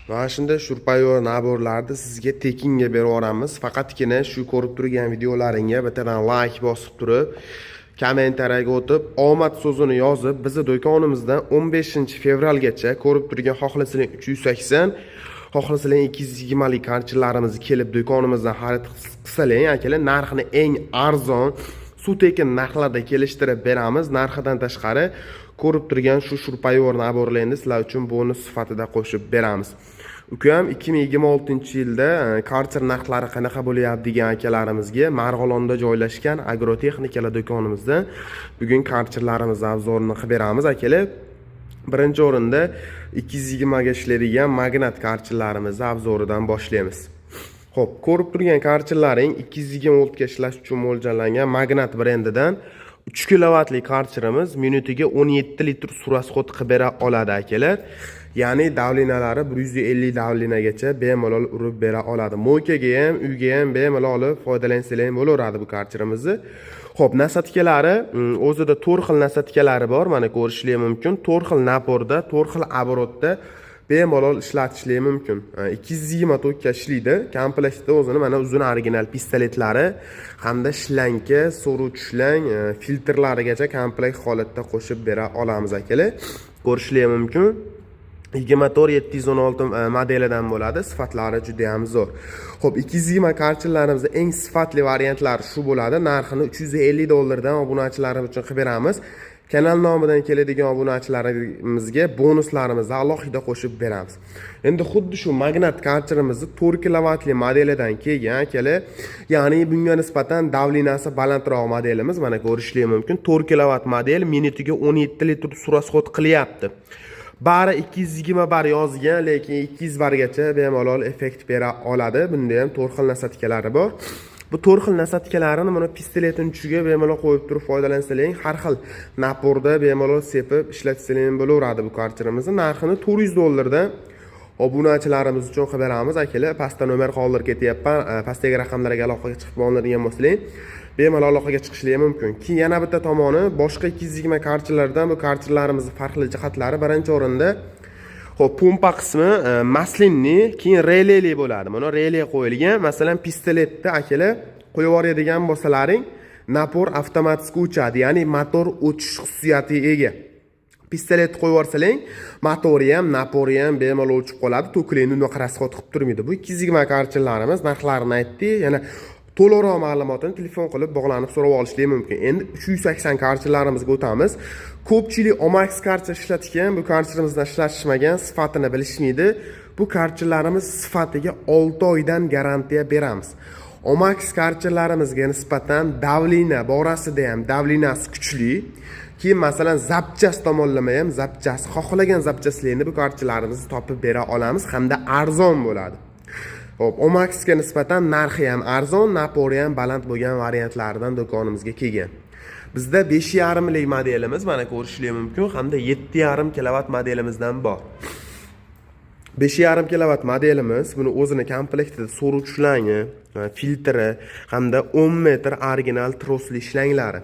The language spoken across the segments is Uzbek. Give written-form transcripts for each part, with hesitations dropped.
Mana shunday shurpayor naborlarni sizga tekinga berib yuboramiz. Faqatgina shu ko'rib turgan videolaringga bittadan like bosib turib, kommentariyaga o'tib, omad so'zini yozib, bizni do'konimizdan 15-fevralgacha ko'rib turgan xohlasizlar 380, xohlasizlar 220 lik karchilarimiz kelib do'konimizdan xarid qilsalar, akalar narxini eng arzon suv tekin narxlarda kelishtirib beramiz. Narxidan tashqari ko'rib turgan shu shurpayor naborlarni sizlar uchun bonus sifatida qo'shib beramiz. Ukam 2026-yilda karcher narxlari qanaqa bo'lyapti degan akalarimizga Marg'ilonda joylashgan agrotexnikalar do'konimizda bugun karcherlarimizni obzorini qilib beramiz akalar. Birinchi o'rinda 220 ga ishlaydigan magnat karcherlarimizni obzoridan boshlaymiz. Xo'p, ko'rib turgan karcherlaring 220 voltga ishlash uchun mo'ljallangan magnat brendidan 3 kilovatli karcherimiz minutiga 17 litr suv rasxod qilib bera oladi akalar. Ya'ni davlinalari 150 davlinagacha bemalol urib bera oladi. Mo'kaga ham, uyga ham bemalol olib foydalansanglar ham bo'laveradi bu karcherimizni. Xo'p, nasatkalari o'zida 4 xil nasatkalari bor. Mana ko'rishingiz mumkin. 4 xil naporda, 4 xil oborotda bemalol ishlatishingiz mumkin. 220 tokka ishlaydi. Komplektda o'zini mana uzun original pistoletlari hamda shlanka, so'ruvchi shlang, filtrlarigacha komplekt holatda qo'shib bera olamiz akalar. Ko'rishingiz mumkin. 24716 modelidan bo'ladi. Sifatlari juda ham zo'r. Xo'p, 220 karcherlarimizning eng sifatli variantlari shu bo'ladi. Narxini $350 dan obunachilarimiz uchun qilib beramiz. Kanal nomidan keladigan obunachilarimizga bonuslarimizni alohida qo'shib beramiz. Endi xuddi shu magnat karcherimizni 4 kilovatli modelidan kelgan akalar, ya'ni bunga nisbatan davlinasi balandroq modelimiz. Mana ko'rishingiz mumkin. 4 kilovat model minutiga 17 litr suv rasxod qilyapti. Bari 220 bar yozgan, lekin 200 bargacha bemalol effekt bera oladi. Bunda ham 4 xil nasatkalari bor. Bu 4 xil nasatkalarini mana pistoletning uchiga bemalol qo'yib turib foydalansanglar, har xil naporda bemalol sepib ishlatsanglar bo'laveradi bu karcherimizni. Narxini $400 dan obunachilarimiz uchun qilib beramiz akalar. Pastda nomer qoldirib ketyapman. Pastdagi raqamlarga aloqaga chiqib oladigan bo'lsangiz, bemalol aloqaga chiqishingiz mumkin. Keyin yana bitta tomoni, boshqa 220 karcherlardan bu karcherlarimizning farqli jihatlari. Birinchi o'rinda xo'p, pompa qismi maslinli, keyin releli bo'ladi. Mana reley qo'yilgan. Masalan, pistoletda akalar qo'yib yuboradigan bo'lsalaring, napor avtomatik o'chadi, ya'ni motor o'chish xususiyatiga ega. Pistolet qo'yib yuborsalang, motori ham, napori ham bemalol o'chib qoladi. To'klikni unaqa rasxod qilib turmaydi. Bu 220 karcherlarimiz narxlarini aytdik. Yana to'liqroq ma'lumotni telefon qilib bog'lanib so'rab olishingiz mumkin. Endi 380 karcherlarimizga o'tamiz. Ko'pchilik Omax karcher ishlatgan, bu karcherimizdan ishlashmagan, sifatini bilishmaydi. Bu karcherlarimiz sifatiga 6 oydan garantiya beramiz. Omax karcherlarimizga nisbatan davlina borasida ham davlinasi kuchli. Keyin masalan zapchas tomonlama ham zapchas, xohlagan zapchaslarni bu karcherlarimizni topib bera olamiz hamda arzon bo'ladi. Xo'p, Omaxga nisbatan narxi ham arzon, napori ham baland bo'lgan variantlaridan do'konimizga kelgan. Bizda 5,5 lik modelimiz mana ko'rishingiz mumkin, hamda 7,5 kilovat modelimizdan bor. 5,5 kilovat modelimiz, buni o'zini komplektida so'ruvchi shlangi, filtri hamda 10 metr original trosli shlanglari.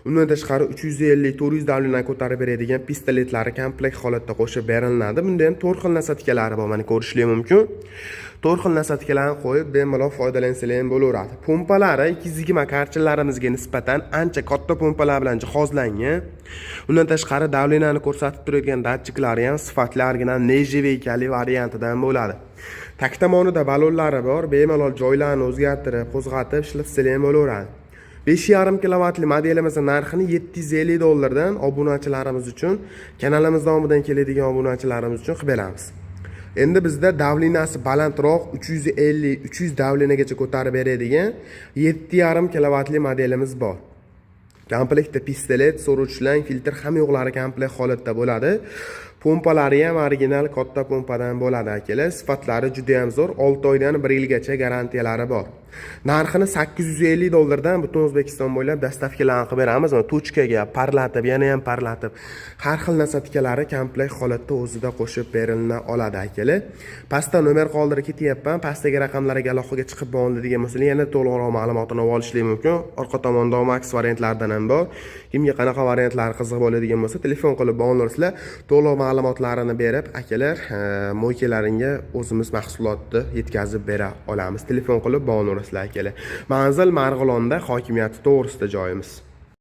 Undan tashqari 350-400 davlina ko'tarib beradigan pistoletlari komplekt holatda qo'shib beriladi. Bunda ham 4 xil nasatkalari bor, mana ko'rishingiz mumkin. 4 xil nasatkalarni qo'yib bemalol foydalansanglar ham bo'laveradi. Pompalari 220 karcherlarimizga nisbatan ancha katta pompalar bilan jihozlangan. Undan tashqari davlinani ko'rsatib turadigan datchiklari ham sifatli original nejeveyikali variantidan bo'ladi. Tak tomonida balonlari bor, bemalol joylarni o'zgartirib, qo'zg'atib ishlatsanglar ham bo'laveradi. 5,5 kilovatli modelimizning narxini $750 dan obunachilarimiz uchun, kanalimiz nomidan keladigan obunachilarimiz uchun qilib beramiz. Endi bizda davlinasi balandroq 350-300 davlinagacha ko'tarib beradigan 7,5 kilovatli modelimiz bor. Komplektda pistolet, so'ruvchi shlang, filtr ham yo'qlari komplekt holatda bo'ladi. Pompalari ham original katta pompadan bo'ladi akalar. Sifatlari juda ham zo'r. 6 oydan 1 yilgacha garantiyalari bor. Narxini $850 dan butun O'zbekiston bo'ylab dastavkalarni qilib beramiz. Tochkaga parlatib, yana ham parlatib, har xil nasatkalari komplekt holatda o'zida qo'shib berilna oladi akalar. Pastda nomer qoldirib ketyapman. Pastdagi raqamlarga aloqaga chiqib bo'ladigan bo'lsa, yana to'liqroq ma'lumotni olishingiz mumkin. Orqa tomonda Max variantlardan ham bor. Kimga qanaqa variantlar qiziq bo'ladigan bo'lsa, telefon qilib bog'lanarsizlar. To'liq ma'lumotlarini berib, akalar, mo'ykalaringga o'zimiz mahsulotni yetkazib bera olamiz. Telefon qilib bog'lanasizlar akalar. Manzil Marg'ilonda, hokimiyati to'g'risida joyimiz.